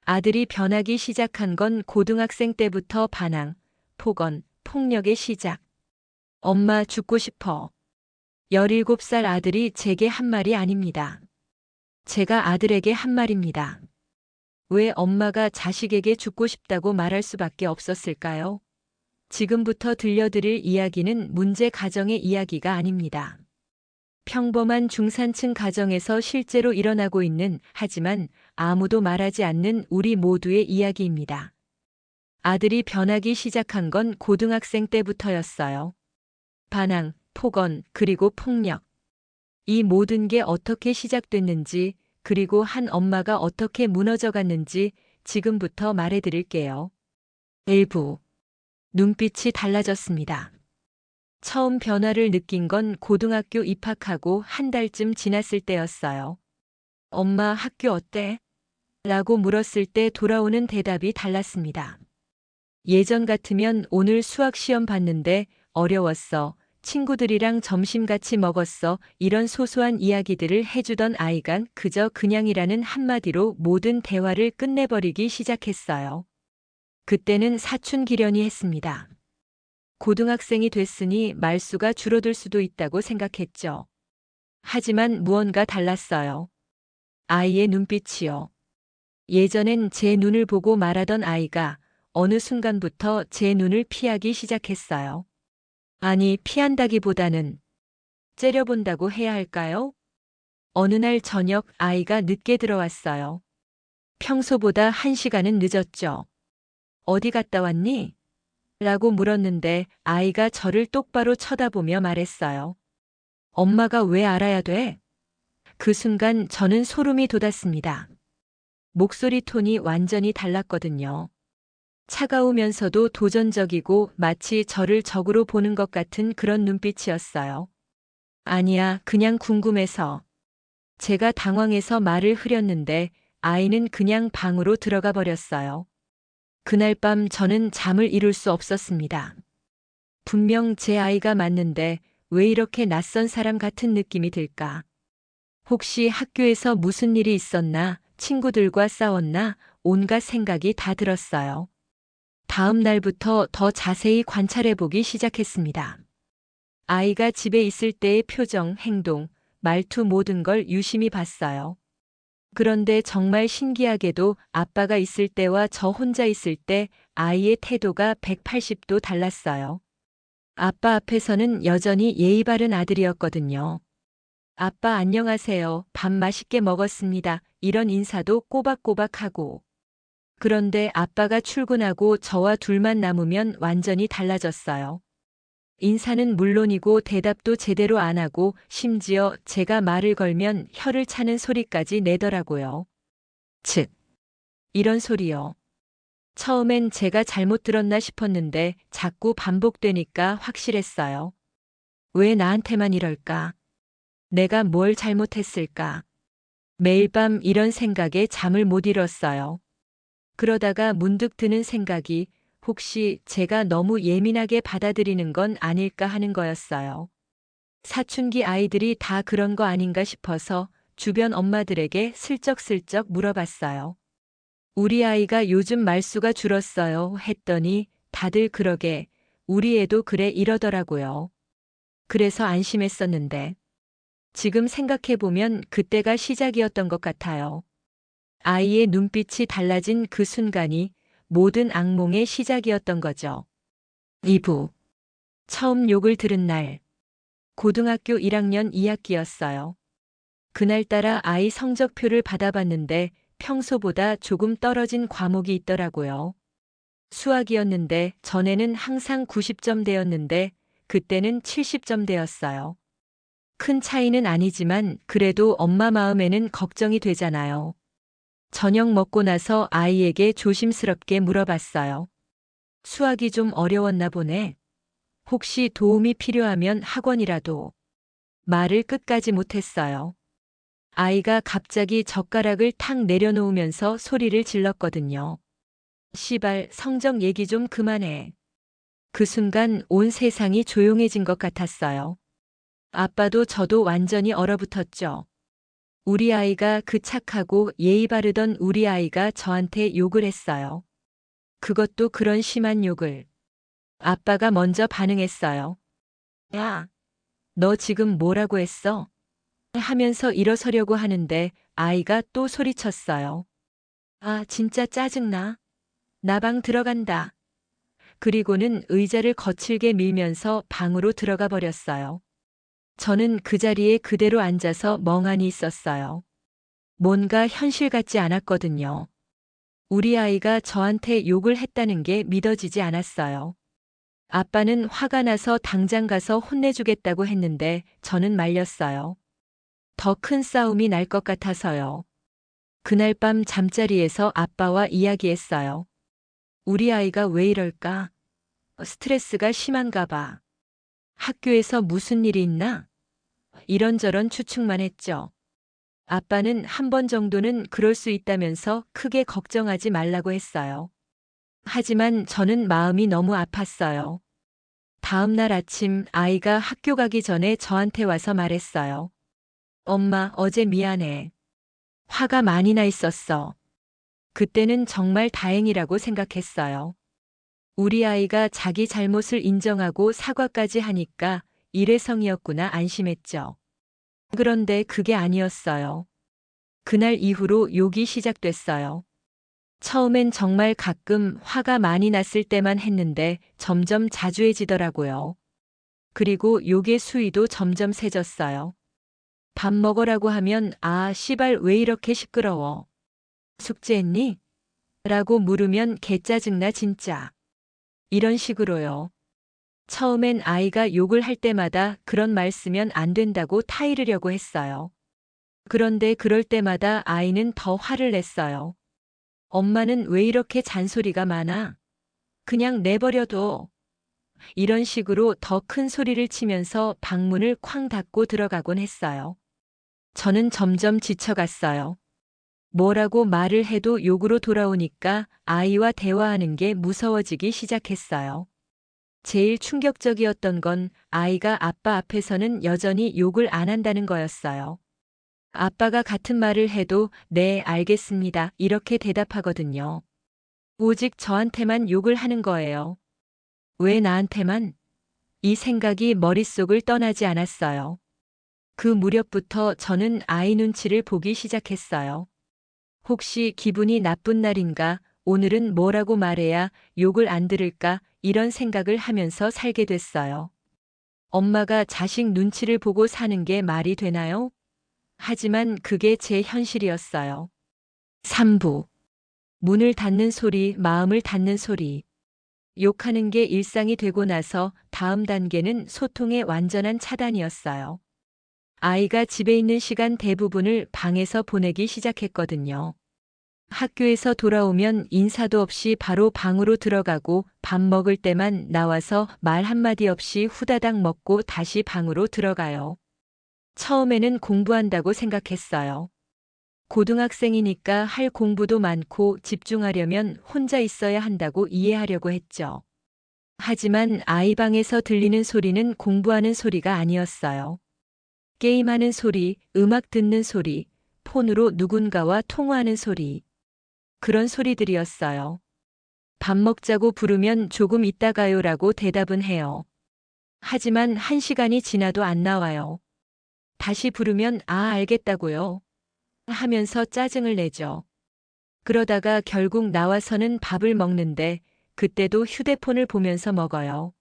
아들이 변하기 시작한 건 고등학생 때부터 반항, 폭언, 폭력의 시작. 엄마 죽고 싶어. 17살 아들이 제게 한 말이 아닙니다. 제가 아들에게 한 말입니다. 왜 엄마가 자식에게 죽고 싶다고 말할 수밖에 없었을까요? 지금부터 들려드릴 이야기는 문제 가정의 이야기가 아닙니다. 평범한 중산층 가정에서 실제로 일어나고 있는, 하지만 아무도 말하지 않는 우리 모두의 이야기입니다. 아들이 변하기 시작한 건 고등학생 때부터였어요. 반항, 폭언, 그리고 폭력. 이 모든 게 어떻게 시작됐는지, 그리고 한 엄마가 어떻게 무너져 갔는지 지금부터 말해드릴게요. 일부. 눈빛이 달라졌습니다. 처음 변화를 느낀 건 고등학교 입학하고 한 달쯤 지났을 때였어요. 엄마 학교 어때? 라고 물었을 때 돌아오는 대답이 달랐습니다. 예전 같으면 오늘 수학 시험 봤는데 어려웠어. 친구들이랑 점심 같이 먹었어. 이런 소소한 이야기들을 해주던 아이가 그저 그냥이라는 한마디로 모든 대화를 끝내버리기 시작했어요. 그때는 사춘기련이 했습니다. 고등학생이 됐으니 말수가 줄어들 수도 있다고 생각했죠. 하지만 무언가 달랐어요. 아이의 눈빛이요. 예전엔 제 눈을 보고 말하던 아이가 어느 순간부터 제 눈을 피하기 시작했어요. 아니, 피한다기보다는 째려본다고 해야 할까요? 어느 날 저녁 아이가 늦게 들어왔어요. 평소보다 1시간은 늦었죠. 어디 갔다 왔니? 라고 물었는데 아이가 저를 똑바로 쳐다보며 말했어요. 엄마가 왜 알아야 돼? 그 순간 저는 소름이 돋았습니다. 목소리 톤이 완전히 달랐거든요. 차가우면서도 도전적이고 마치 저를 적으로 보는 것 같은 그런 눈빛이었어요. 아니야, 그냥 궁금해서. 제가 당황해서 말을 흐렸는데 아이는 그냥 방으로 들어가 버렸어요. 그날 밤 저는 잠을 이룰 수 없었습니다. 분명 제 아이가 맞는데 왜 이렇게 낯선 사람 같은 느낌이 들까? 혹시 학교에서 무슨 일이 있었나? 친구들과 싸웠나? 온갖 생각이 다 들었어요. 다음 날부터 더 자세히 관찰해 보기 시작했습니다. 아이가 집에 있을 때의 표정, 행동, 말투 모든 걸 유심히 봤어요. 그런데 정말 신기하게도 아빠가 있을 때와 저 혼자 있을 때 아이의 태도가 180도 달랐어요. 아빠 앞에서는 여전히 예의 바른 아들이었거든요. 아빠 안녕하세요. 밥 맛있게 먹었습니다. 이런 인사도 꼬박꼬박 하고. 그런데 아빠가 출근하고 저와 둘만 남으면 완전히 달라졌어요. 인사는 물론이고 대답도 제대로 안 하고 심지어 제가 말을 걸면 혀를 차는 소리까지 내더라고요. 즉, 이런 소리요. 처음엔 제가 잘못 들었나 싶었는데 자꾸 반복되니까 확실했어요. 왜 나한테만 이럴까? 내가 뭘 잘못했을까? 매일 밤 이런 생각에 잠을 못 이뤘어요. 그러다가 문득 드는 생각이 혹시 제가 너무 예민하게 받아들이는 건 아닐까 하는 거였어요. 사춘기 아이들이 다 그런 거 아닌가 싶어서 주변 엄마들에게 슬쩍슬쩍 물어봤어요. 우리 아이가 요즘 말수가 줄었어요 했더니 다들 그러게 우리 애도 그래 이러더라고요. 그래서 안심했었는데 지금 생각해보면 그때가 시작이었던 것 같아요. 아이의 눈빛이 달라진 그 순간이 모든 악몽의 시작이었던 거죠. 2부. 처음 욕을 들은 날. 고등학교 1학년 2학기였어요. 그날따라 아이 성적표를 받아봤는데 평소보다 조금 떨어진 과목이 있더라고요. 수학이었는데 전에는 항상 90점대였는데 그때는 70점대였어요. 큰 차이는 아니지만 그래도 엄마 마음에는 걱정이 되잖아요. 저녁 먹고 나서 아이에게 조심스럽게 물어봤어요. 수학이 좀 어려웠나 보네. 혹시 도움이 필요하면 학원이라도. 말을 끝까지 못했어요. 아이가 갑자기 젓가락을 탁 내려놓으면서 소리를 질렀거든요. 시발, 성적 얘기 좀 그만해. 그 순간 온 세상이 조용해진 것 같았어요. 아빠도 저도 완전히 얼어붙었죠. 우리 아이가 그 착하고 예의 바르던 우리 아이가 저한테 욕을 했어요. 그것도 그런 심한 욕을. 아빠가 먼저 반응했어요. 야, 너 지금 뭐라고 했어? 하면서 일어서려고 하는데 아이가 또 소리쳤어요. 아, 진짜 짜증나. 나 방 들어간다. 그리고는 의자를 거칠게 밀면서 방으로 들어가 버렸어요. 저는 그 자리에 그대로 앉아서 멍하니 있었어요. 뭔가 현실 같지 않았거든요. 우리 아이가 저한테 욕을 했다는 게 믿어지지 않았어요. 아빠는 화가 나서 당장 가서 혼내주겠다고 했는데 저는 말렸어요. 더 큰 싸움이 날 것 같아서요. 그날 밤 잠자리에서 아빠와 이야기했어요. 우리 아이가 왜 이럴까? 스트레스가 심한가 봐. 학교에서 무슨 일이 있나? 이런저런 추측만 했죠. 아빠는 한 번 정도는 그럴 수 있다면서 크게 걱정하지 말라고 했어요. 하지만 저는 마음이 너무 아팠어요. 다음 날 아침 아이가 학교 가기 전에 저한테 와서 말했어요. 엄마, 어제 미안해. 화가 많이 나 있었어. 그때는 정말 다행이라고 생각했어요. 우리 아이가 자기 잘못을 인정하고 사과까지 하니까 일회성이었구나 안심했죠. 그런데 그게 아니었어요. 그날 이후로 욕이 시작됐어요. 처음엔 정말 가끔 화가 많이 났을 때만 했는데 점점 자주해지더라고요. 그리고 욕의 수위도 점점 세졌어요. 밥 먹으라고 하면 아, 씨발 왜 이렇게 시끄러워. 숙제했니? 라고 물으면 개짜증나 진짜. 이런 식으로요. 처음엔 아이가 욕을 할 때마다 그런 말 쓰면 안 된다고 타이르려고 했어요. 그런데 그럴 때마다 아이는 더 화를 냈어요. 엄마는 왜 이렇게 잔소리가 많아? 그냥 내버려둬. 이런 식으로 더 큰 소리를 치면서 방문을 쾅 닫고 들어가곤 했어요. 저는 점점 지쳐갔어요. 뭐라고 말을 해도 욕으로 돌아오니까 아이와 대화하는 게 무서워지기 시작했어요. 제일 충격적이었던 건 아이가 아빠 앞에서는 여전히 욕을 안 한다는 거였어요. 아빠가 같은 말을 해도 네, 알겠습니다. 이렇게 대답하거든요. 오직 저한테만 욕을 하는 거예요. 왜 나한테만? 이 생각이 머릿속을 떠나지 않았어요. 그 무렵부터 저는 아이 눈치를 보기 시작했어요. 혹시 기분이 나쁜 날인가, 오늘은 뭐라고 말해야 욕을 안 들을까, 이런 생각을 하면서 살게 됐어요. 엄마가 자식 눈치를 보고 사는 게 말이 되나요? 하지만 그게 제 현실이었어요. 3부. 문을 닫는 소리, 마음을 닫는 소리. 욕하는 게 일상이 되고 나서 다음 단계는 소통의 완전한 차단이었어요. 아이가 집에 있는 시간 대부분을 방에서 보내기 시작했거든요. 학교에서 돌아오면 인사도 없이 바로 방으로 들어가고 밥 먹을 때만 나와서 말 한마디 없이 후다닥 먹고 다시 방으로 들어가요. 처음에는 공부한다고 생각했어요. 고등학생이니까 할 공부도 많고 집중하려면 혼자 있어야 한다고 이해하려고 했죠. 하지만 아이 방에서 들리는 소리는 공부하는 소리가 아니었어요. 게임하는 소리, 음악 듣는 소리, 폰으로 누군가와 통화하는 소리. 그런 소리들이었어요. 밥 먹자고 부르면 조금 이따 가요라고 대답은 해요. 하지만 1시간이 지나도 안 나와요. 다시 부르면 아, 알겠다고요. 하면서 짜증을 내죠. 그러다가 결국 나와서는 밥을 먹는데 그때도 휴대폰을 보면서 먹어요.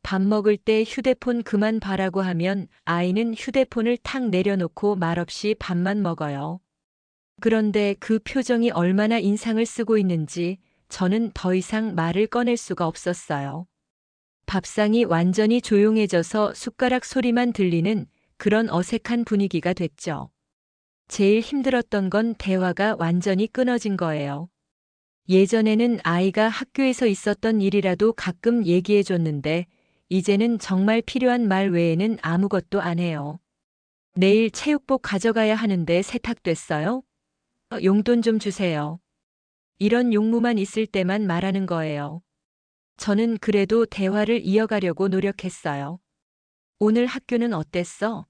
밥 먹을 때 휴대폰 그만 봐라고 하면 아이는 휴대폰을 탁 내려놓고 말없이 밥만 먹어요. 그런데 그 표정이 얼마나 인상을 쓰고 있는지 저는 더 이상 말을 꺼낼 수가 없었어요. 밥상이 완전히 조용해져서 숟가락 소리만 들리는 그런 어색한 분위기가 됐죠. 제일 힘들었던 건 대화가 완전히 끊어진 거예요. 예전에는 아이가 학교에서 있었던 일이라도 가끔 얘기해 줬는데 이제는 정말 필요한 말 외에는 아무것도 안 해요. 내일 체육복 가져가야 하는데 세탁됐어요? 용돈 좀 주세요. 이런 용무만 있을 때만 말하는 거예요. 저는 그래도 대화를 이어가려고 노력했어요. 오늘 학교는 어땠어?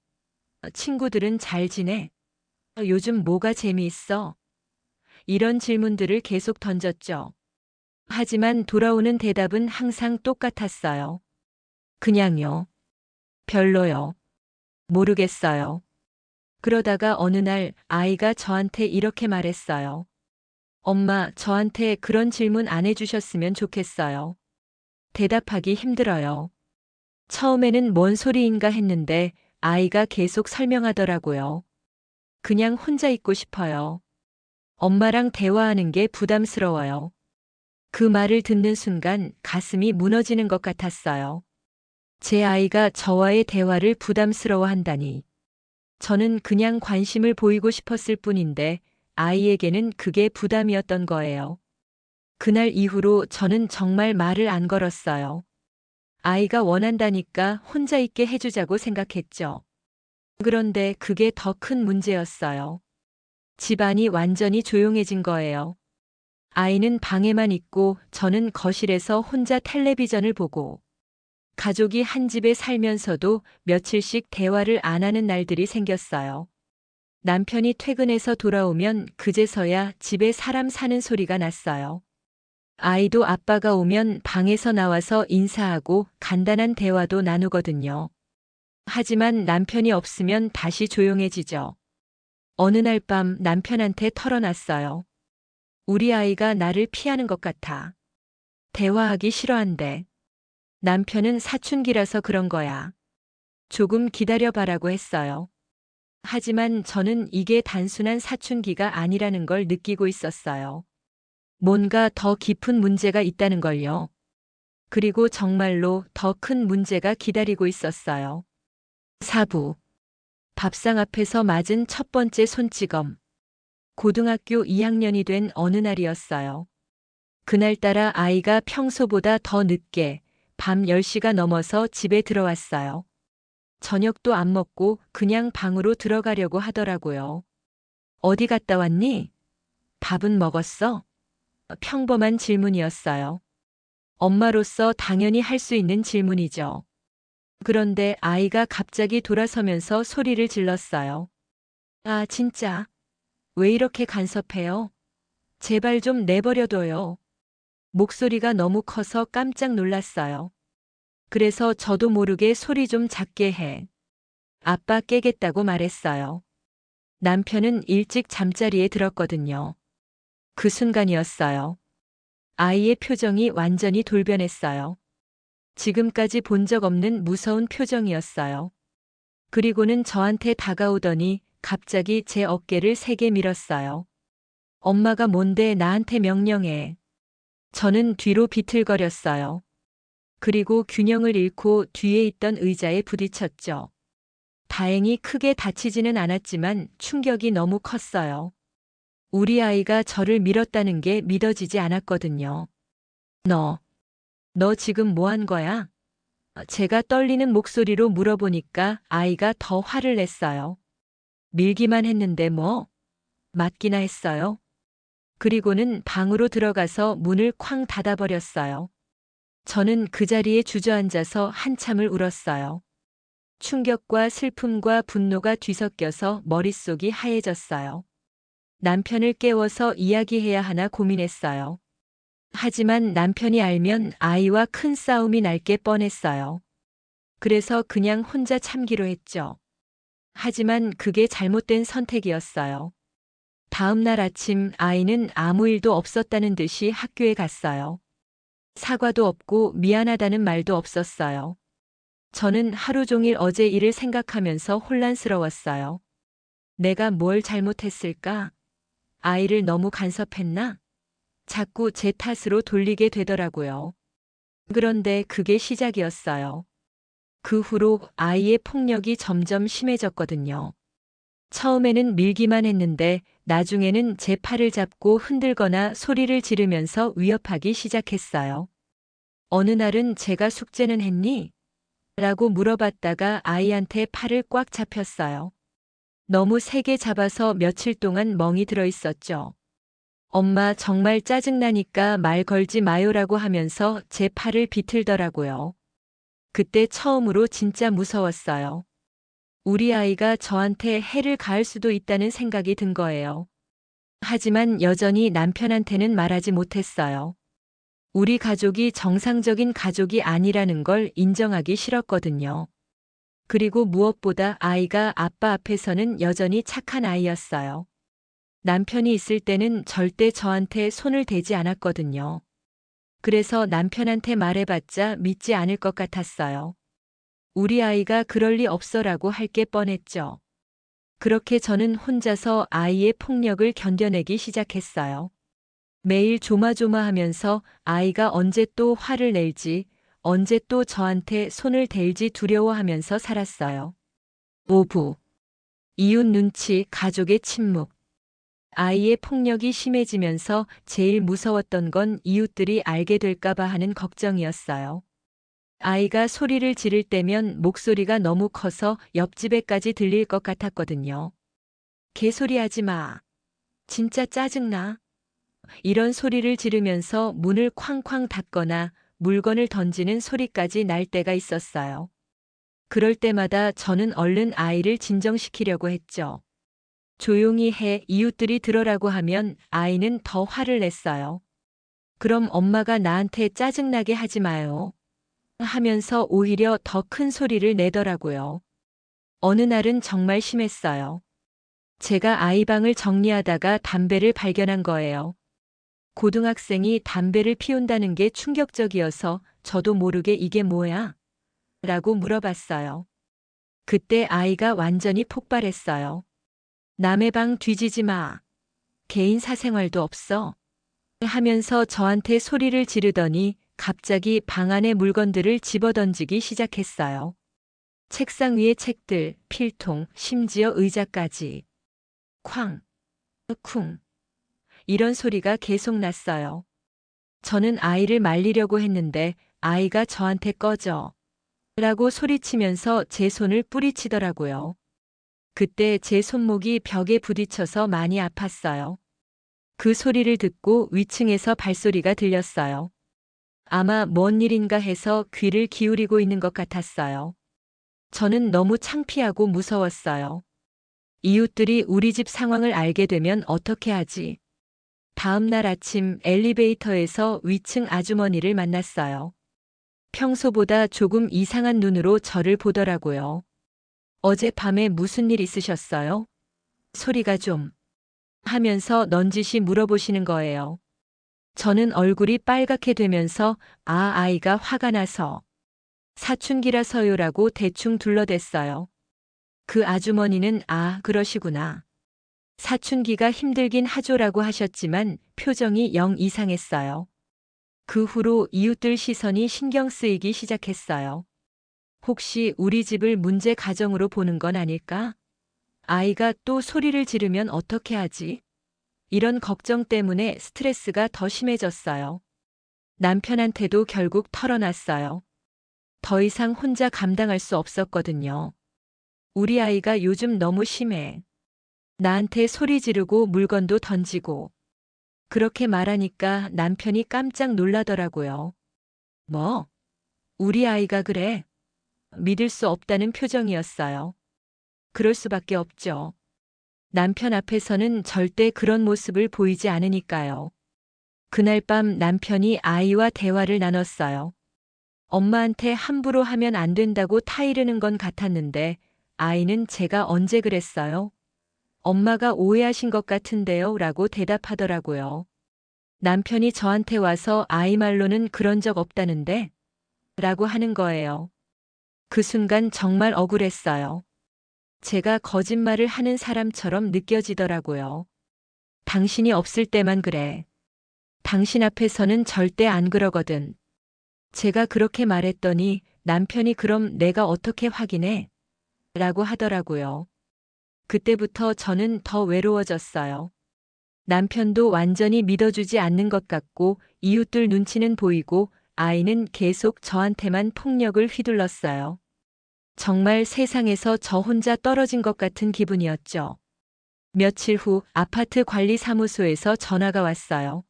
친구들은 잘 지내? 요즘 뭐가 재미있어? 이런 질문들을 계속 던졌죠. 하지만 돌아오는 대답은 항상 똑같았어요. 그냥요. 별로요. 모르겠어요. 그러다가 어느 날 아이가 저한테 이렇게 말했어요. 엄마, 저한테 그런 질문 안 해주셨으면 좋겠어요. 대답하기 힘들어요. 처음에는 뭔 소리인가 했는데 아이가 계속 설명하더라고요. 그냥 혼자 있고 싶어요. 엄마랑 대화하는 게 부담스러워요. 그 말을 듣는 순간 가슴이 무너지는 것 같았어요. 제 아이가 저와의 대화를 부담스러워한다니. 저는 그냥 관심을 보이고 싶었을 뿐인데 아이에게는 그게 부담이었던 거예요. 그날 이후로 저는 정말 말을 안 걸었어요. 아이가 원한다니까 혼자 있게 해주자고 생각했죠. 그런데 그게 더 큰 문제였어요. 집안이 완전히 조용해진 거예요. 아이는 방에만 있고 저는 거실에서 혼자 텔레비전을 보고 가족이 한 집에 살면서도 며칠씩 대화를 안 하는 날들이 생겼어요. 남편이 퇴근해서 돌아오면 그제서야 집에 사람 사는 소리가 났어요. 아이도 아빠가 오면 방에서 나와서 인사하고 간단한 대화도 나누거든요. 하지만 남편이 없으면 다시 조용해지죠. 어느 날 밤 남편한테 털어놨어요. 우리 아이가 나를 피하는 것 같아. 대화하기 싫어한대. 남편은 사춘기라서 그런 거야. 조금 기다려봐라고 했어요. 하지만 저는 이게 단순한 사춘기가 아니라는 걸 느끼고 있었어요. 뭔가 더 깊은 문제가 있다는 걸요. 그리고 정말로 더 큰 문제가 기다리고 있었어요. 사부. 밥상 앞에서 맞은 첫 번째 손찌검. 고등학교 2학년이 된 어느 날이었어요. 그날따라 아이가 평소보다 더 늦게 밤 10시가 넘어서 집에 들어왔어요. 저녁도 안 먹고 그냥 방으로 들어가려고 하더라고요. 어디 갔다 왔니? 밥은 먹었어? 평범한 질문이었어요. 엄마로서 당연히 할 수 있는 질문이죠. 그런데 아이가 갑자기 돌아서면서 소리를 질렀어요. 아, 진짜. 왜 이렇게 간섭해요? 제발 좀 내버려둬요. 목소리가 너무 커서 깜짝 놀랐어요. 그래서 저도 모르게 소리 좀 작게 해. 아빠 깨겠다고 말했어요. 남편은 일찍 잠자리에 들었거든요. 그 순간이었어요. 아이의 표정이 완전히 돌변했어요. 지금까지 본 적 없는 무서운 표정이었어요. 그리고는 저한테 다가오더니 갑자기 제 어깨를 세게 밀었어요. 엄마가 뭔데 나한테 명령해. 저는 뒤로 비틀거렸어요. 그리고 균형을 잃고 뒤에 있던 의자에 부딪혔죠. 다행히 크게 다치지는 않았지만 충격이 너무 컸어요. 우리 아이가 저를 밀었다는 게 믿어지지 않았거든요. 너 지금 뭐 한 거야? 제가 떨리는 목소리로 물어보니까 아이가 더 화를 냈어요. 밀기만 했는데 뭐? 맞기나 했어요. 그리고는 방으로 들어가서 문을 쾅 닫아버렸어요. 저는 그 자리에 주저앉아서 한참을 울었어요. 충격과 슬픔과 분노가 뒤섞여서 머릿속이 하얘졌어요. 남편을 깨워서 이야기해야 하나 고민했어요. 하지만 남편이 알면 아이와 큰 싸움이 날 게 뻔했어요. 그래서 그냥 혼자 참기로 했죠. 하지만 그게 잘못된 선택이었어요. 다음 날 아침 아이는 아무 일도 없었다는 듯이 학교에 갔어요. 사과도 없고 미안하다는 말도 없었어요. 저는 하루 종일 어제 일을 생각하면서 혼란스러웠어요. 내가 뭘 잘못했을까? 아이를 너무 간섭했나? 자꾸 제 탓으로 돌리게 되더라고요. 그런데 그게 시작이었어요. 그 후로 아이의 폭력이 점점 심해졌거든요. 처음에는 밀기만 했는데 나중에는 제 팔을 잡고 흔들거나 소리를 지르면서 위협하기 시작했어요. 어느 날은 제가 숙제는 했니? 라고 물어봤다가 아이한테 팔을 꽉 잡혔어요. 너무 세게 잡아서 며칠 동안 멍이 들어 있었죠. 엄마 정말 짜증나니까 말 걸지 마요라고 하면서 제 팔을 비틀더라고요. 그때 처음으로 진짜 무서웠어요. 우리 아이가 저한테 해를 가할 수도 있다는 생각이 든 거예요. 하지만 여전히 남편한테는 말하지 못했어요. 우리 가족이 정상적인 가족이 아니라는 걸 인정하기 싫었거든요. 그리고 무엇보다 아이가 아빠 앞에서는 여전히 착한 아이였어요. 남편이 있을 때는 절대 저한테 손을 대지 않았거든요. 그래서 남편한테 말해봤자 믿지 않을 것 같았어요. 우리 아이가 그럴 리 없어라고 할 게 뻔했죠. 그렇게 저는 혼자서 아이의 폭력을 견뎌내기 시작했어요. 매일 조마조마하면서 아이가 언제 또 화를 낼지, 언제 또 저한테 손을 댈지 두려워하면서 살았어요. 오부. 이웃 눈치, 가족의 침묵. 아이의 폭력이 심해지면서 제일 무서웠던 건 이웃들이 알게 될까봐 하는 걱정이었어요. 아이가 소리를 지를 때면 목소리가 너무 커서 옆집에까지 들릴 것 같았거든요. 개소리 하지 마. 진짜 짜증나. 이런 소리를 지르면서 문을 쾅쾅 닫거나 물건을 던지는 소리까지 날 때가 있었어요. 그럴 때마다 저는 얼른 아이를 진정시키려고 했죠. 조용히 해, 이웃들이 들어라고 하면 아이는 더 화를 냈어요. 그럼 엄마가 나한테 짜증나게 하지 마요. 하면서 오히려 더 큰 소리를 내더라고요. 어느 날은 정말 심했어요. 제가 아이 방을 정리하다가 담배를 발견한 거예요. 고등학생이 담배를 피운다는 게 충격적이어서 저도 모르게 이게 뭐야? 라고 물어봤어요. 그때 아이가 완전히 폭발했어요. 남의 방 뒤지지 마. 개인 사생활도 없어. 하면서 저한테 소리를 지르더니 갑자기 방 안의 물건들을 집어던지기 시작했어요. 책상 위의 책들, 필통, 심지어 의자까지. 쾅, 쿵. 이런 소리가 계속 났어요. 저는 아이를 말리려고 했는데 아이가 저한테 꺼져. 라고 소리치면서 제 손을 뿌리치더라고요. 그때 제 손목이 벽에 부딪혀서 많이 아팠어요. 그 소리를 듣고 위층에서 발소리가 들렸어요. 아마 뭔 일인가 해서 귀를 기울이고 있는 것 같았어요. 저는 너무 창피하고 무서웠어요. 이웃들이 우리 집 상황을 알게 되면 어떻게 하지? 다음 날 아침 엘리베이터에서 위층 아주머니를 만났어요. 평소보다 조금 이상한 눈으로 저를 보더라고요. 어젯밤에 무슨 일 있으셨어요? 소리가 좀 하면서 넌지시 물어보시는 거예요. 저는 얼굴이 빨갛게 되면서 아이가 화가 나서 사춘기라서요라고 대충 둘러댔어요. 그 아주머니는 그러시구나. 사춘기가 힘들긴 하죠라고 하셨지만 표정이 영 이상했어요. 그 후로 이웃들 시선이 신경 쓰이기 시작했어요. 혹시 우리 집을 문제 가정으로 보는 건 아닐까? 아이가 또 소리를 지르면 어떻게 하지? 이런 걱정 때문에 스트레스가 더 심해졌어요. 남편한테도 결국 털어놨어요. 더 이상 혼자 감당할 수 없었거든요. 우리 아이가 요즘 너무 심해. 나한테 소리 지르고 물건도 던지고. 그렇게 말하니까 남편이 깜짝 놀라더라고요. 뭐? 우리 아이가 그래? 믿을 수 없다는 표정이었어요. 그럴 수밖에 없죠. 남편 앞에서는 절대 그런 모습을 보이지 않으니까요. 그날 밤 남편이 아이와 대화를 나눴어요. 엄마한테 함부로 하면 안 된다고 타이르는 건 같았는데 아이는 제가 언제 그랬어요? 엄마가 오해하신 것 같은데요 라고 대답하더라고요. 남편이 저한테 와서 아이 말로는 그런 적 없다는데? 라고 하는 거예요. 그 순간 정말 억울했어요. 제가 거짓말을 하는 사람처럼 느껴지더라고요. 당신이 없을 때만 그래. 당신 앞에서는 절대 안 그러거든. 제가 그렇게 말했더니 남편이 그럼 내가 어떻게 확인해? 라고 하더라고요. 그때부터 저는 더 외로워졌어요. 남편도 완전히 믿어주지 않는 것 같고 이웃들 눈치는 보이고 아이는 계속 저한테만 폭력을 휘둘렀어요. 정말 세상에서 저 혼자 떨어진 것 같은 기분이었죠. 며칠 후 아파트 관리사무소에서 전화가 왔어요.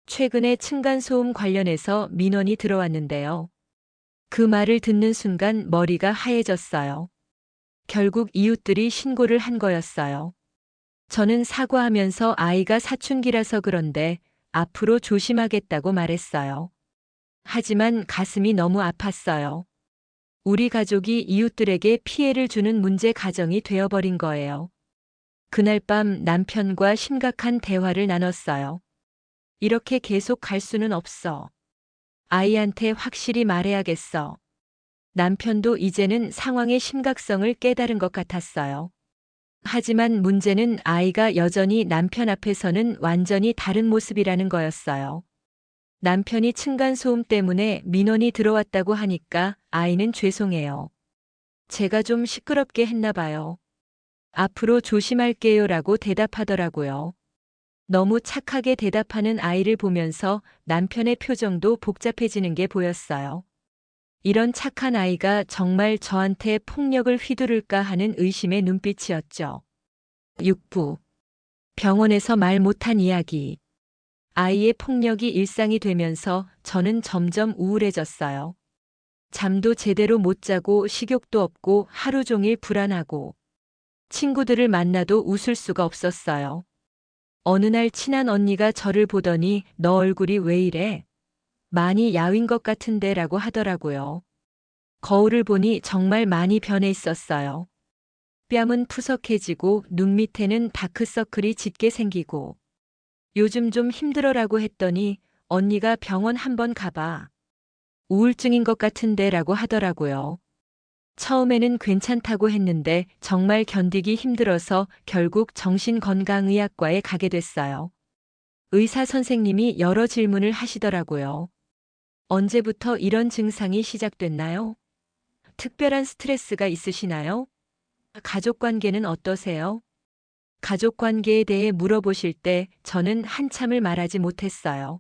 최근에 층간소음 관련해서 민원이 들어왔는데요. 그 말을 듣는 순간 머리가 하얘졌어요. 결국 이웃들이 신고를 한 거였어요. 저는 사과하면서 아이가 사춘기라서 그런데 앞으로 조심하겠다고 말했어요. 하지만 가슴이 너무 아팠어요. 우리 가족이 이웃들에게 피해를 주는 문제 가정이 되어버린 거예요. 그날 밤 남편과 심각한 대화를 나눴어요. 이렇게 계속 갈 수는 없어. 아이한테 확실히 말해야겠어. 남편도 이제는 상황의 심각성을 깨달은 것 같았어요. 하지만 문제는 아이가 여전히 남편 앞에서는 완전히 다른 모습이라는 거였어요. 남편이 층간소음 때문에 민원이 들어왔다고 하니까 아이는 죄송해요. 제가 좀 시끄럽게 했나 봐요. 앞으로 조심할게요라고 대답하더라고요. 너무 착하게 대답하는 아이를 보면서 남편의 표정도 복잡해지는 게 보였어요. 이런 착한 아이가 정말 저한테 폭력을 휘두를까 하는 의심의 눈빛이었죠. 6부. 병원에서 말 못한 이야기. 아이의 폭력이 일상이 되면서 저는 점점 우울해졌어요. 잠도 제대로 못 자고 식욕도 없고 하루 종일 불안하고 친구들을 만나도 웃을 수가 없었어요. 어느 날 친한 언니가 저를 보더니 너 얼굴이 왜 이래? 많이 야윈 것 같은데 라고 하더라고요. 거울을 보니 정말 많이 변해 있었어요. 뺨은 푸석해지고 눈 밑에는 다크서클이 짙게 생기고 요즘 좀 힘들어라고 했더니 언니가 병원 한번 가봐. 우울증인 것 같은데 라고 하더라고요. 처음에는 괜찮다고 했는데 정말 견디기 힘들어서 결국 정신건강의학과에 가게 됐어요. 의사 선생님이 여러 질문을 하시더라고요. 언제부터 이런 증상이 시작됐나요? 특별한 스트레스가 있으시나요? 가족 관계는 어떠세요? 가족 관계에 대해 물어보실 때 저는 한참을 말하지 못했어요.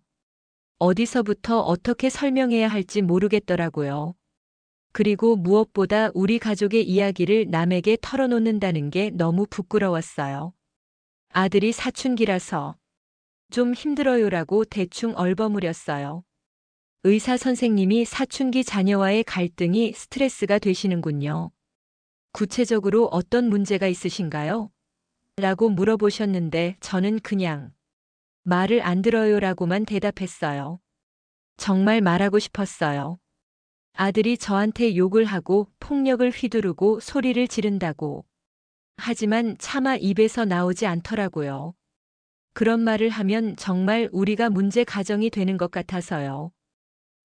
어디서부터 어떻게 설명해야 할지 모르겠더라고요. 그리고 무엇보다 우리 가족의 이야기를 남에게 털어놓는다는 게 너무 부끄러웠어요. 아들이 사춘기라서 좀 힘들어요라고 대충 얼버무렸어요. 의사 선생님이 사춘기 자녀와의 갈등이 스트레스가 되시는군요. 구체적으로 어떤 문제가 있으신가요? 라고 물어보셨는데 저는 그냥 말을 안 들어요라고만 대답했어요. 정말 말하고 싶었어요. 아들이 저한테 욕을 하고 폭력을 휘두르고 소리를 지른다고. 하지만 차마 입에서 나오지 않더라고요. 그런 말을 하면 정말 우리가 문제 가정이 되는 것 같아서요.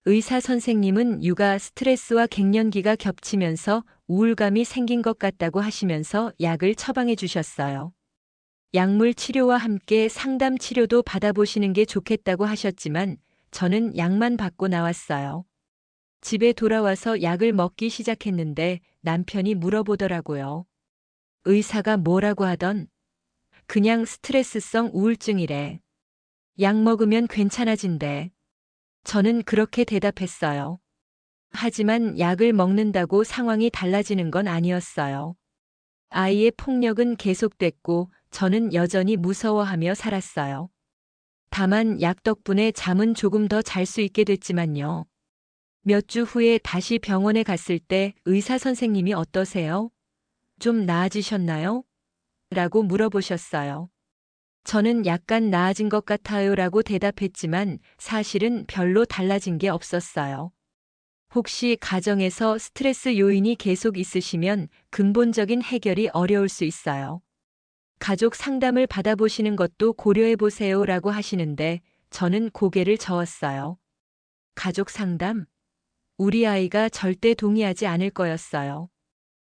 의사 선생님은 육아 스트레스와 갱년기가 겹치면서 우울감이 생긴 것 같다고 하시면서 약을 처방해 주셨어요. 약물 치료와 함께 상담 치료도 받아보시는 게 좋겠다고 하셨지만 저는 약만 받고 나왔어요. 집에 돌아와서 약을 먹기 시작했는데 남편이 물어보더라고요. 의사가 뭐라고 하던? 그냥 스트레스성 우울증이래. 약 먹으면 괜찮아진대. 저는 그렇게 대답했어요. 하지만 약을 먹는다고 상황이 달라지는 건 아니었어요. 아이의 폭력은 계속됐고 저는 여전히 무서워하며 살았어요. 다만 약 덕분에 잠은 조금 더 잘 수 있게 됐지만요. 몇 주 후에 다시 병원에 갔을 때 의사 선생님이 어떠세요? 좀 나아지셨나요? 라고 물어보셨어요. 저는 약간 나아진 것 같아요 라고 대답했지만 사실은 별로 달라진 게 없었어요. 혹시 가정에서 스트레스 요인이 계속 있으시면 근본적인 해결이 어려울 수 있어요. 가족 상담을 받아보시는 것도 고려해 보세요 라고 하시는데 저는 고개를 저었어요. 가족 상담? 우리 아이가 절대 동의하지 않을 거였어요.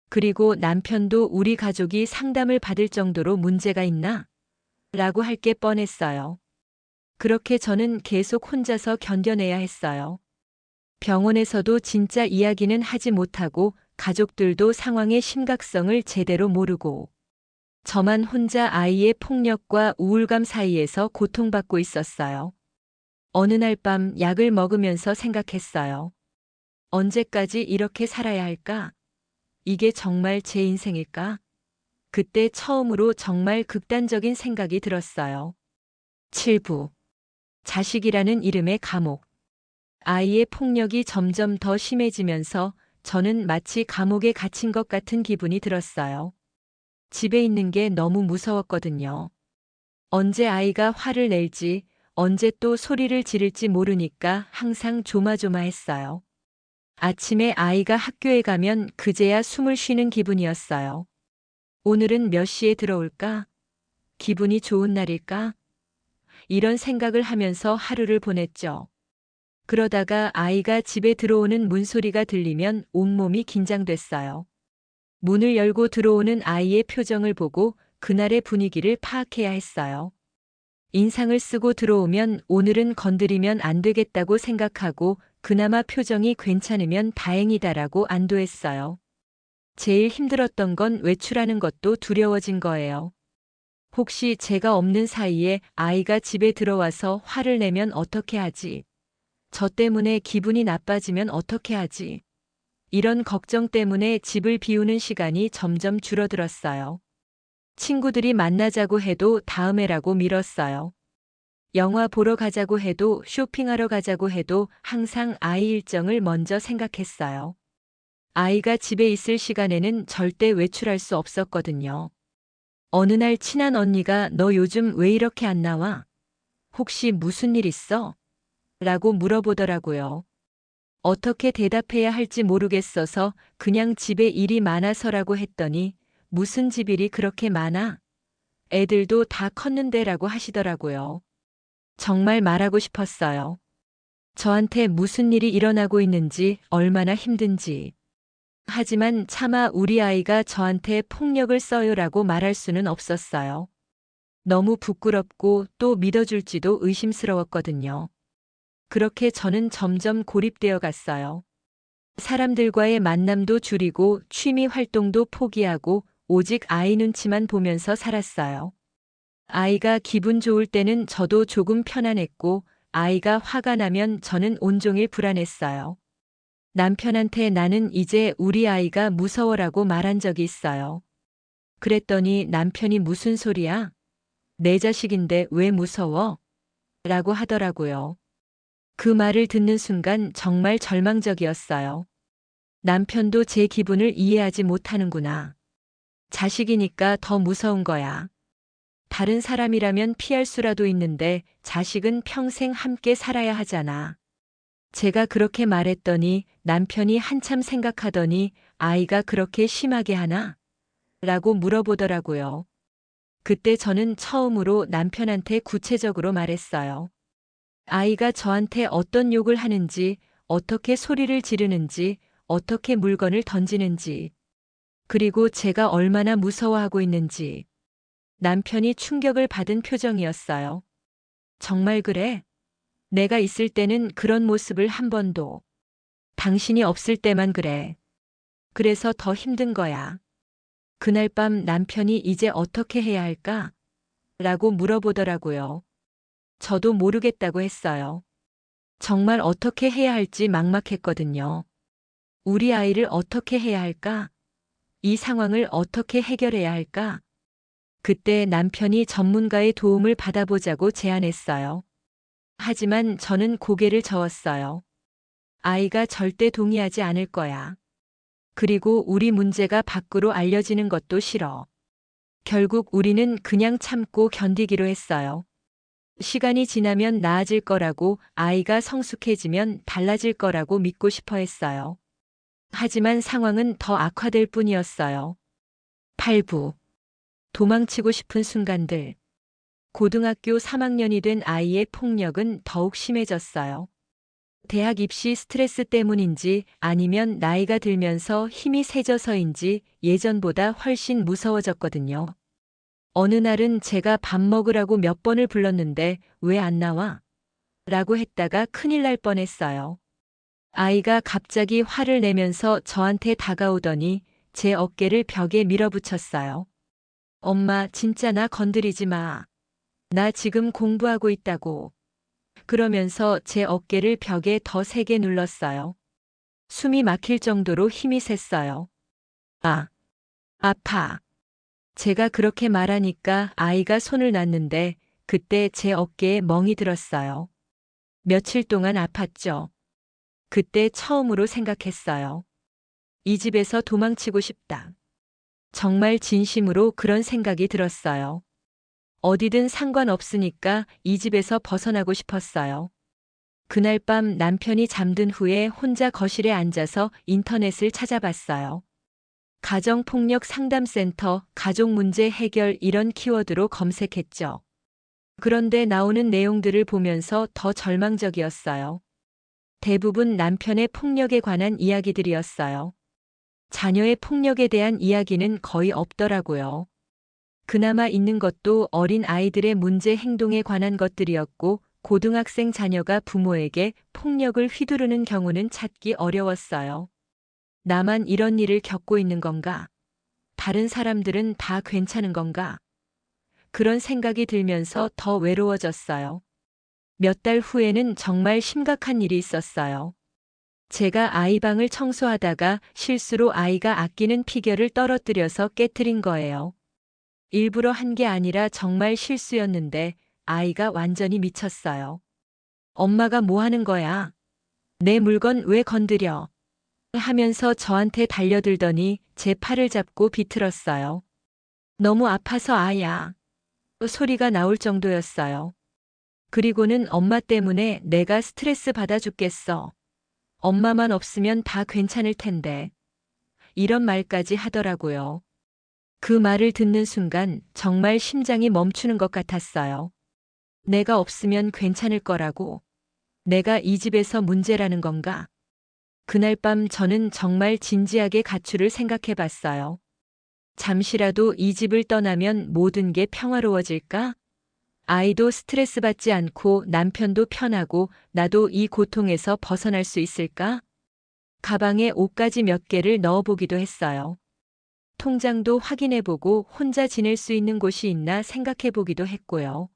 그리고 남편도 우리 가족이 상담을 받을 정도로 문제가 있나? 라고 할 게 뻔했어요. 그렇게 저는 계속 혼자서 견뎌내야 했어요. 병원에서도 진짜 이야기는 하지 못하고 가족들도 상황의 심각성을 제대로 모르고 저만 혼자 아이의 폭력과 우울감 사이에서 고통받고 있었어요. 어느 날 밤 약을 먹으면서 생각했어요. 언제까지 이렇게 살아야 할까? 이게 정말 제 인생일까? 그때 처음으로 정말 극단적인 생각이 들었어요. 7부. 자식이라는 이름의 감옥. 아이의 폭력이 점점 더 심해지면서 저는 마치 감옥에 갇힌 것 같은 기분이 들었어요. 집에 있는 게 너무 무서웠거든요. 언제 아이가 화를 낼지, 언제 또 소리를 지를지 모르니까 항상 조마조마했어요. 아침에 아이가 학교에 가면 그제야 숨을 쉬는 기분이었어요. 오늘은 몇 시에 들어올까? 기분이 좋은 날일까? 이런 생각을 하면서 하루를 보냈죠. 그러다가 아이가 집에 들어오는 문소리가 들리면 온몸이 긴장됐어요. 문을 열고 들어오는 아이의 표정을 보고 그날의 분위기를 파악해야 했어요. 인상을 쓰고 들어오면 오늘은 건드리면 안 되겠다고 생각하고 그나마 표정이 괜찮으면 다행이다라고 안도했어요. 제일 힘들었던 건 외출하는 것도 두려워진 거예요. 혹시 제가 없는 사이에 아이가 집에 들어와서 화를 내면 어떻게 하지? 저 때문에 기분이 나빠지면 어떻게 하지? 이런 걱정 때문에 집을 비우는 시간이 점점 줄어들었어요. 친구들이 만나자고 해도 다음에라고 미뤘어요. 영화 보러 가자고 해도 쇼핑하러 가자고 해도 항상 아이 일정을 먼저 생각했어요. 아이가 집에 있을 시간에는 절대 외출할 수 없었거든요. 어느 날 친한 언니가 너 요즘 왜 이렇게 안 나와? 혹시 무슨 일 있어? 라고 물어보더라고요. 어떻게 대답해야 할지 모르겠어서 그냥 집에 일이 많아서라고 했더니 무슨 집일이 그렇게 많아? 애들도 다 컸는데라고 하시더라고요. 정말 말하고 싶었어요. 저한테 무슨 일이 일어나고 있는지 얼마나 힘든지. 하지만 차마 우리 아이가 저한테 폭력을 써요라고 말할 수는 없었어요. 너무 부끄럽고 또 믿어줄지도 의심스러웠거든요. 그렇게 저는 점점 고립되어 갔어요. 사람들과의 만남도 줄이고 취미 활동도 포기하고 오직 아이 눈치만 보면서 살았어요. 아이가 기분 좋을 때는 저도 조금 편안했고 아이가 화가 나면 저는 온종일 불안했어요. 남편한테 나는 이제 우리 아이가 무서워라고 말한 적이 있어요. 그랬더니 남편이 무슨 소리야? 내 자식인데 왜 무서워? 라고 하더라고요. 그 말을 듣는 순간 정말 절망적이었어요. 남편도 제 기분을 이해하지 못하는구나. 자식이니까 더 무서운 거야. 다른 사람이라면 피할 수라도 있는데 자식은 평생 함께 살아야 하잖아. 제가 그렇게 말했더니 남편이 한참 생각하더니 아이가 그렇게 심하게 하나? 라고 물어보더라고요. 그때 저는 처음으로 남편한테 구체적으로 말했어요. 아이가 저한테 어떤 욕을 하는지, 어떻게 소리를 지르는지, 어떻게 물건을 던지는지, 그리고 제가 얼마나 무서워하고 있는지. 남편이 충격을 받은 표정이었어요. 정말 그래? 내가 있을 때는 그런 모습을 한 번도. 당신이 없을 때만 그래. 그래서 더 힘든 거야. 그날 밤 남편이 이제 어떻게 해야 할까? 라고 물어보더라고요. 저도 모르겠다고 했어요. 정말 어떻게 해야 할지 막막했거든요. 우리 아이를 어떻게 해야 할까? 이 상황을 어떻게 해결해야 할까? 그때 남편이 전문가의 도움을 받아보자고 제안했어요. 하지만 저는 고개를 저었어요. 아이가 절대 동의하지 않을 거야. 그리고 우리 문제가 밖으로 알려지는 것도 싫어. 결국 우리는 그냥 참고 견디기로 했어요. 시간이 지나면 나아질 거라고, 아이가 성숙해지면 달라질 거라고 믿고 싶어 했어요. 하지만 상황은 더 악화될 뿐이었어요. 8부. 도망치고 싶은 순간들. 고등학교 3학년이 된 아이의 폭력은 더욱 심해졌어요. 대학 입시 스트레스 때문인지 아니면 나이가 들면서 힘이 세져서인지 예전보다 훨씬 무서워졌거든요. 어느 날은 제가 밥 먹으라고 몇 번을 불렀는데 왜 안 나와? 라고 했다가 큰일 날 뻔했어요. 아이가 갑자기 화를 내면서 저한테 다가오더니 제 어깨를 벽에 밀어붙였어요. 엄마, 진짜 나 건드리지 마. 나 지금 공부하고 있다고. 그러면서 제 어깨를 벽에 더 세게 눌렀어요. 숨이 막힐 정도로 힘이 셌어요. 아, 아파. 제가 그렇게 말하니까 아이가 손을 놨는데 그때 제 어깨에 멍이 들었어요. 며칠 동안 아팠죠. 그때 처음으로 생각했어요. 이 집에서 도망치고 싶다. 정말 진심으로 그런 생각이 들었어요. 어디든 상관없으니까 이 집에서 벗어나고 싶었어요. 그날 밤 남편이 잠든 후에 혼자 거실에 앉아서 인터넷을 찾아봤어요. 가정폭력 상담센터, 가족문제 해결 이런 키워드로 검색했죠. 그런데 나오는 내용들을 보면서 더 절망적이었어요. 대부분 남편의 폭력에 관한 이야기들이었어요. 자녀의 폭력에 대한 이야기는 거의 없더라고요. 그나마 있는 것도 어린 아이들의 문제 행동에 관한 것들이었고, 고등학생 자녀가 부모에게 폭력을 휘두르는 경우는 찾기 어려웠어요. 나만 이런 일을 겪고 있는 건가? 다른 사람들은 다 괜찮은 건가? 그런 생각이 들면서 더 외로워졌어요. 몇 달 후에는 정말 심각한 일이 있었어요. 제가 아이 방을 청소하다가 실수로 아이가 아끼는 피겨를 떨어뜨려서 깨트린 거예요. 일부러 한 게 아니라 정말 실수였는데 아이가 완전히 미쳤어요. 엄마가 뭐 하는 거야? 내 물건 왜 건드려? 하면서 저한테 달려들더니 제 팔을 잡고 비틀었어요. 너무 아파서 아야. 소리가 나올 정도였어요. 그리고는 엄마 때문에 내가 스트레스 받아 죽겠어. 엄마만 없으면 다 괜찮을 텐데. 이런 말까지 하더라고요. 그 말을 듣는 순간 정말 심장이 멈추는 것 같았어요. 내가 없으면 괜찮을 거라고. 내가 이 집에서 문제라는 건가? 그날 밤 저는 정말 진지하게 가출을 생각해 봤어요. 잠시라도 이 집을 떠나면 모든 게 평화로워질까? 아이도 스트레스 받지 않고 남편도 편하고 나도 이 고통에서 벗어날 수 있을까? 가방에 옷가지 몇 개를 넣어보기도 했어요. 통장도 확인해보고 혼자 지낼 수 있는 곳이 있나 생각해보기도 했고요.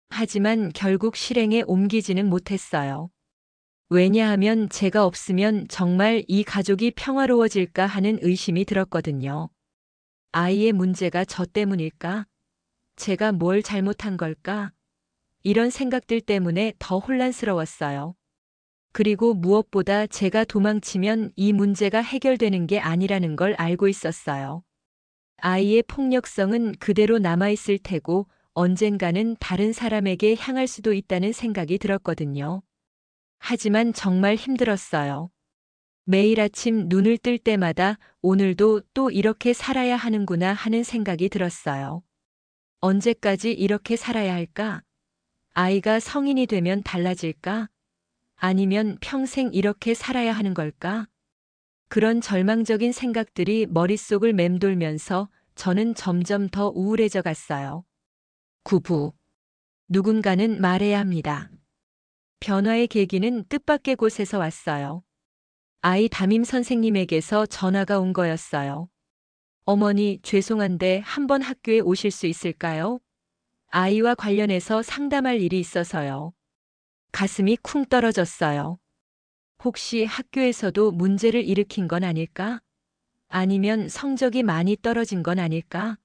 하지만 결국 실행에 옮기지는 못했어요. 왜냐하면 제가 없으면 정말 이 가족이 평화로워질까 하는 의심이 들었거든요. 아이의 문제가 저 때문일까? 제가 뭘 잘못한 걸까? 이런 생각들 때문에 더 혼란스러웠어요. 그리고 무엇보다 제가 도망치면 이 문제가 해결되는 게 아니라는 걸 알고 있었어요. 아이의 폭력성은 그대로 남아있을 테고 언젠가는 다른 사람에게 향할 수도 있다는 생각이 들었거든요. 하지만 정말 힘들었어요. 매일 아침 눈을 뜰 때마다 오늘도 또 이렇게 살아야 하는구나 하는 생각이 들었어요. 언제까지 이렇게 살아야 할까? 아이가 성인이 되면 달라질까? 아니면 평생 이렇게 살아야 하는 걸까? 그런 절망적인 생각들이 머릿속을 맴돌면서 저는 점점 더 우울해져 갔어요. 구부. 누군가는 말해야 합니다. 변화의 계기는 뜻밖의 곳에서 왔어요. 아이 담임 선생님에게서 전화가 온 거였어요. 어머니, 죄송한데 한번 학교에 오실 수 있을까요? 아이와 관련해서 상담할 일이 있어서요. 가슴이 쿵 떨어졌어요. 혹시 학교에서도 문제를 일으킨 건 아닐까? 아니면 성적이 많이 떨어진 건 아닐까?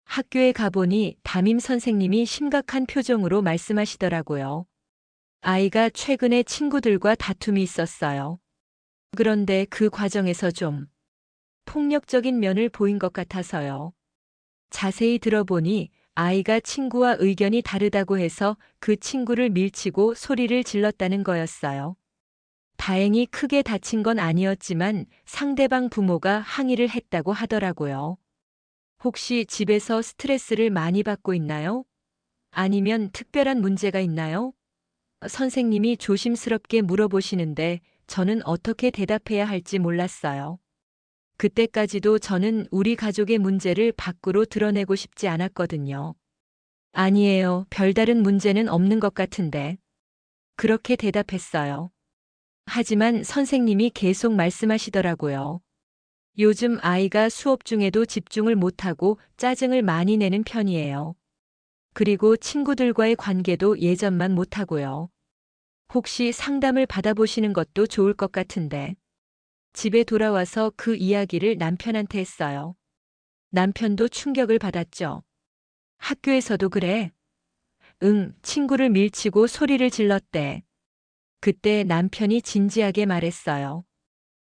학교에 가보니 담임 선생님이 심각한 표정으로 말씀하시더라고요. 아이가 최근에 친구들과 다툼이 있었어요. 그런데 그 과정에서 좀 폭력적인 면을 보인 것 같아서요. 자세히 들어보니 아이가 친구와 의견이 다르다고 해서 그 친구를 밀치고 소리를 질렀다는 거였어요. 다행히 크게 다친 건 아니었지만 상대방 부모가 항의를 했다고 하더라고요. 혹시 집에서 스트레스를 많이 받고 있나요? 아니면 특별한 문제가 있나요? 선생님이 조심스럽게 물어보시는데 저는 어떻게 대답해야 할지 몰랐어요. 그때까지도 저는 우리 가족의 문제를 밖으로 드러내고 싶지 않았거든요. 아니에요. 별다른 문제는 없는 것 같은데. 그렇게 대답했어요. 하지만 선생님이 계속 말씀하시더라고요. 요즘 아이가 수업 중에도 집중을 못하고 짜증을 많이 내는 편이에요. 그리고 친구들과의 관계도 예전만 못하고요. 혹시 상담을 받아보시는 것도 좋을 것 같은데. 집에 돌아와서 그 이야기를 남편한테 했어요. 남편도 충격을 받았죠. 학교에서도 그래? 응, 친구를 밀치고 소리를 질렀대. 그때 남편이 진지하게 말했어요.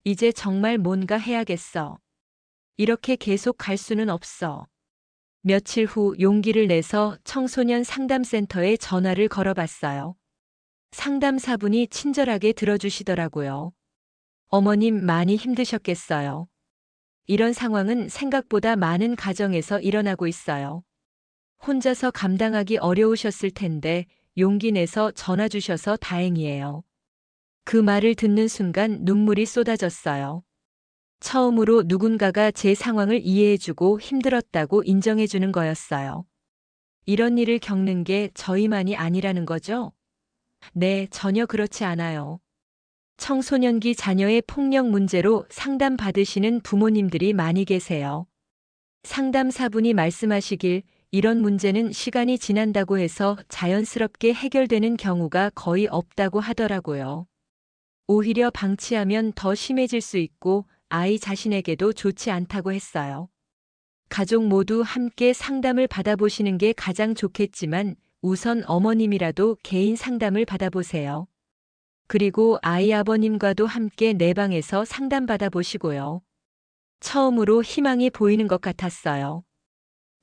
이제 정말 뭔가 해야겠어. 이렇게 계속 갈 수는 없어. 며칠 후 용기를 내서 청소년 상담센터에 전화를 걸어봤어요. 상담사분이 친절하게 들어주시더라고요. 어머님 많이 힘드셨겠어요. 이런 상황은 생각보다 많은 가정에서 일어나고 있어요. 혼자서 감당하기 어려우셨을 텐데 용기 내서 전화 주셔서 다행이에요. 그 말을 듣는 순간 눈물이 쏟아졌어요. 처음으로 누군가가 제 상황을 이해해주고 힘들었다고 인정해주는 거였어요. 이런 일을 겪는 게 저희만이 아니라는 거죠? 네, 전혀 그렇지 않아요. 청소년기 자녀의 폭력 문제로 상담받으시는 부모님들이 많이 계세요. 상담사분이 말씀하시길 이런 문제는 시간이 지난다고 해서 자연스럽게 해결되는 경우가 거의 없다고 하더라고요. 오히려 방치하면 더 심해질 수 있고 아이 자신에게도 좋지 않다고 했어요. 가족 모두 함께 상담을 받아보시는 게 가장 좋겠지만 우선 어머님이라도 개인 상담을 받아보세요. 그리고 아이 아버님과도 함께 내 방에서 상담받아 보시고요. 처음으로 희망이 보이는 것 같았어요.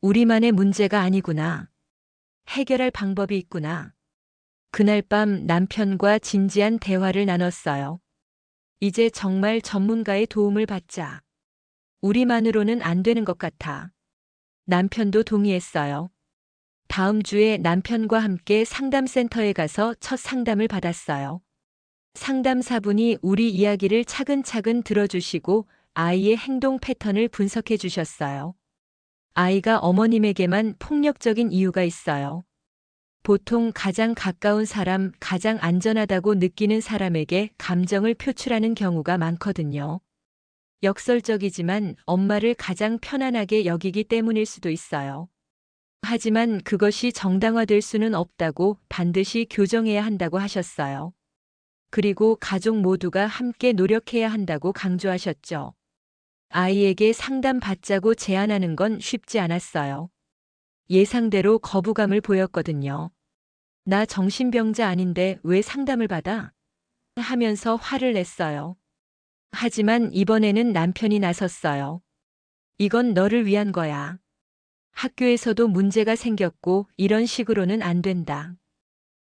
우리만의 문제가 아니구나. 해결할 방법이 있구나. 그날 밤 남편과 진지한 대화를 나눴어요. 이제 정말 전문가의 도움을 받자. 우리만으로는 안 되는 것 같아. 남편도 동의했어요. 다음 주에 남편과 함께 상담센터에 가서 첫 상담을 받았어요. 상담사분이 우리 이야기를 차근차근 들어주시고 아이의 행동 패턴을 분석해 주셨어요. 아이가 어머님에게만 폭력적인 이유가 있어요. 보통 가장 가까운 사람, 가장 안전하다고 느끼는 사람에게 감정을 표출하는 경우가 많거든요. 역설적이지만 엄마를 가장 편안하게 여기기 때문일 수도 있어요. 하지만 그것이 정당화될 수는 없다고 반드시 교정해야 한다고 하셨어요. 그리고 가족 모두가 함께 노력해야 한다고 강조하셨죠. 아이에게 상담받자고 제안하는 건 쉽지 않았어요. 예상대로 거부감을 보였거든요. 나 정신병자 아닌데 왜 상담을 받아? 하면서 화를 냈어요. 하지만 이번에는 남편이 나섰어요. 이건 너를 위한 거야. 학교에서도 문제가 생겼고 이런 식으로는 안 된다.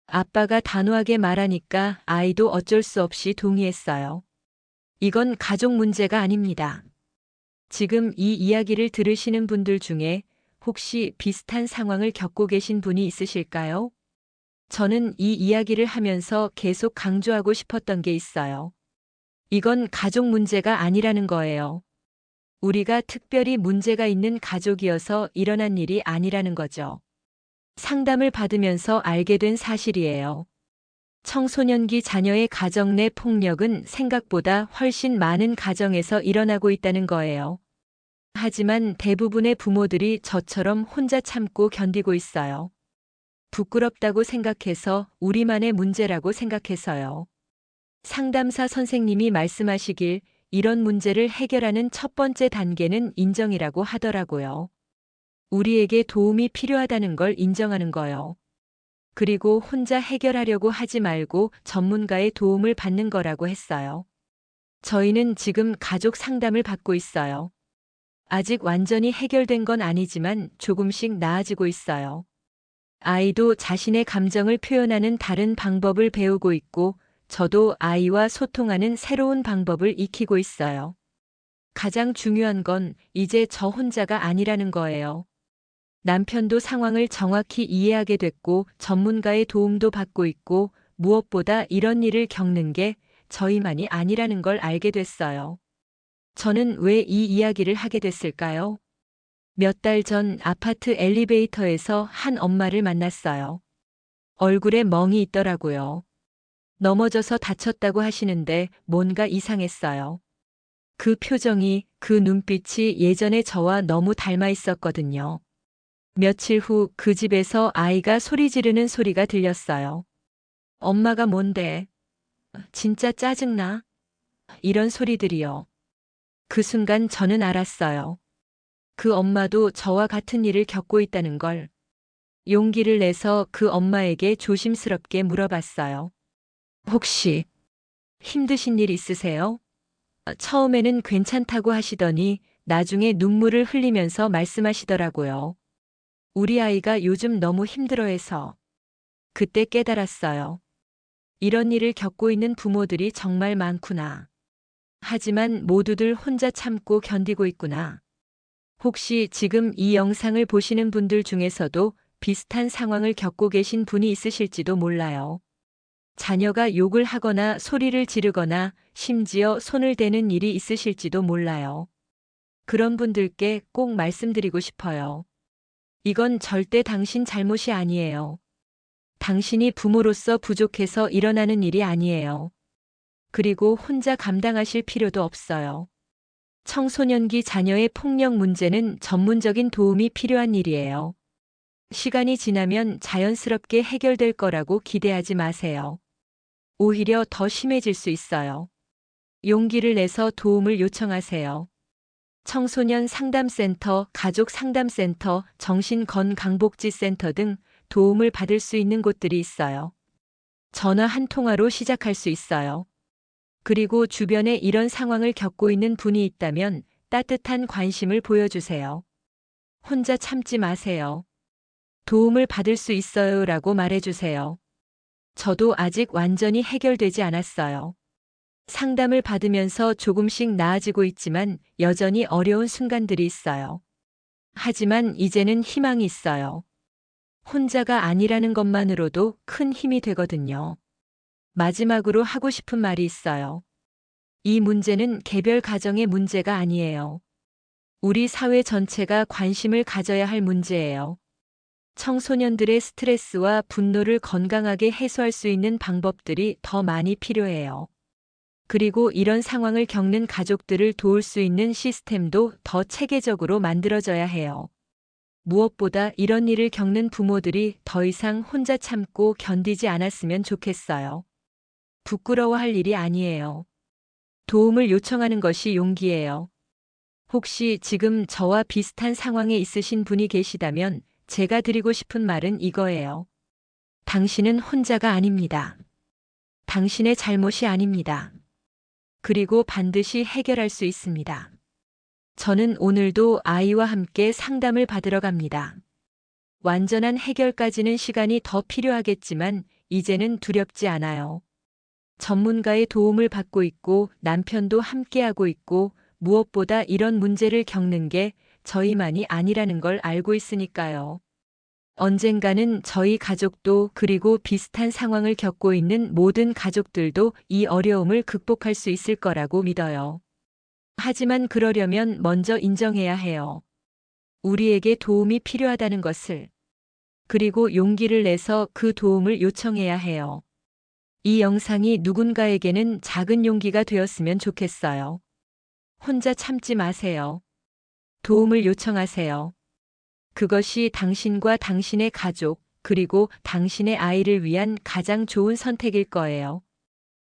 아빠가 단호하게 말하니까 아이도 어쩔 수 없이 동의했어요. 이건 가족 문제가 아닙니다. 지금 이 이야기를 들으시는 분들 중에 혹시 비슷한 상황을 겪고 계신 분이 있으실까요? 저는 이 이야기를 하면서 계속 강조하고 싶었던 게 있어요. 이건 가족 문제가 아니라는 거예요. 우리가 특별히 문제가 있는 가족이어서 일어난 일이 아니라는 거죠. 상담을 받으면서 알게 된 사실이에요. 청소년기 자녀의 가정 내 폭력은 생각보다 훨씬 많은 가정에서 일어나고 있다는 거예요. 하지만 대부분의 부모들이 저처럼 혼자 참고 견디고 있어요. 부끄럽다고 생각해서 우리만의 문제라고 생각해서요. 상담사 선생님이 말씀하시길 이런 문제를 해결하는 첫 번째 단계는 인정이라고 하더라고요. 우리에게 도움이 필요하다는 걸 인정하는 거요. 그리고 혼자 해결하려고 하지 말고 전문가의 도움을 받는 거라고 했어요. 저희는 지금 가족 상담을 받고 있어요. 아직 완전히 해결된 건 아니지만 조금씩 나아지고 있어요. 아이도 자신의 감정을 표현하는 다른 방법을 배우고 있고, 저도 아이와 소통하는 새로운 방법을 익히고 있어요. 가장 중요한 건 이제 저 혼자가 아니라는 거예요. 남편도 상황을 정확히 이해하게 됐고 전문가의 도움도 받고 있고 무엇보다 이런 일을 겪는 게 저희만이 아니라는 걸 알게 됐어요. 저는 왜 이 이야기를 하게 됐을까요? 몇 달 전 아파트 엘리베이터에서 한 엄마를 만났어요. 얼굴에 멍이 있더라고요. 넘어져서 다쳤다고 하시는데 뭔가 이상했어요. 그 표정이, 그 눈빛이 예전에 저와 너무 닮아 있었거든요. 며칠 후 그 집에서 아이가 소리 지르는 소리가 들렸어요. 엄마가 뭔데? 진짜 짜증나? 이런 소리들이요. 그 순간 저는 알았어요. 그 엄마도 저와 같은 일을 겪고 있다는 걸. 용기를 내서 그 엄마에게 조심스럽게 물어봤어요. 혹시 힘드신 일 있으세요? 처음에는 괜찮다고 하시더니 나중에 눈물을 흘리면서 말씀하시더라고요. 우리 아이가 요즘 너무 힘들어해서. 그때 깨달았어요. 이런 일을 겪고 있는 부모들이 정말 많구나. 하지만 모두들 혼자 참고 견디고 있구나. 혹시 지금 이 영상을 보시는 분들 중에서도 비슷한 상황을 겪고 계신 분이 있으실지도 몰라요. 자녀가 욕을 하거나 소리를 지르거나 심지어 손을 대는 일이 있으실지도 몰라요. 그런 분들께 꼭 말씀드리고 싶어요. 이건 절대 당신 잘못이 아니에요. 당신이 부모로서 부족해서 일어나는 일이 아니에요. 그리고 혼자 감당하실 필요도 없어요. 청소년기 자녀의 폭력 문제는 전문적인 도움이 필요한 일이에요. 시간이 지나면 자연스럽게 해결될 거라고 기대하지 마세요. 오히려 더 심해질 수 있어요. 용기를 내서 도움을 요청하세요. 청소년 상담센터, 가족 상담센터, 정신건강복지센터 등 도움을 받을 수 있는 곳들이 있어요. 전화 한 통화로 시작할 수 있어요. 그리고 주변에 이런 상황을 겪고 있는 분이 있다면 따뜻한 관심을 보여주세요. 혼자 참지 마세요. 도움을 받을 수 있어요 라고 말해주세요. 저도 아직 완전히 해결되지 않았어요. 상담을 받으면서 조금씩 나아지고 있지만 여전히 어려운 순간들이 있어요. 하지만 이제는 희망이 있어요. 혼자가 아니라는 것만으로도 큰 힘이 되거든요. 마지막으로 하고 싶은 말이 있어요. 이 문제는 개별 가정의 문제가 아니에요. 우리 사회 전체가 관심을 가져야 할 문제예요. 청소년들의 스트레스와 분노를 건강하게 해소할 수 있는 방법들이 더 많이 필요해요. 그리고 이런 상황을 겪는 가족들을 도울 수 있는 시스템도 더 체계적으로 만들어져야 해요. 무엇보다 이런 일을 겪는 부모들이 더 이상 혼자 참고 견디지 않았으면 좋겠어요. 부끄러워할 일이 아니에요. 도움을 요청하는 것이 용기예요. 혹시 지금 저와 비슷한 상황에 있으신 분이 계시다면 제가 드리고 싶은 말은 이거예요. 당신은 혼자가 아닙니다. 당신의 잘못이 아닙니다. 그리고 반드시 해결할 수 있습니다. 저는 오늘도 아이와 함께 상담을 받으러 갑니다. 완전한 해결까지는 시간이 더 필요하겠지만 이제는 두렵지 않아요. 전문가의 도움을 받고 있고 남편도 함께하고 있고 무엇보다 이런 문제를 겪는 게 저희만이 아니라는 걸 알고 있으니까요. 언젠가는 저희 가족도 그리고 비슷한 상황을 겪고 있는 모든 가족들도 이 어려움을 극복할 수 있을 거라고 믿어요. 하지만 그러려면 먼저 인정해야 해요. 우리에게 도움이 필요하다는 것을. 그리고 용기를 내서 그 도움을 요청해야 해요. 이 영상이 누군가에게는 작은 용기가 되었으면 좋겠어요. 혼자 참지 마세요. 도움을 요청하세요. 그것이 당신과 당신의 가족, 그리고 당신의 아이를 위한 가장 좋은 선택일 거예요.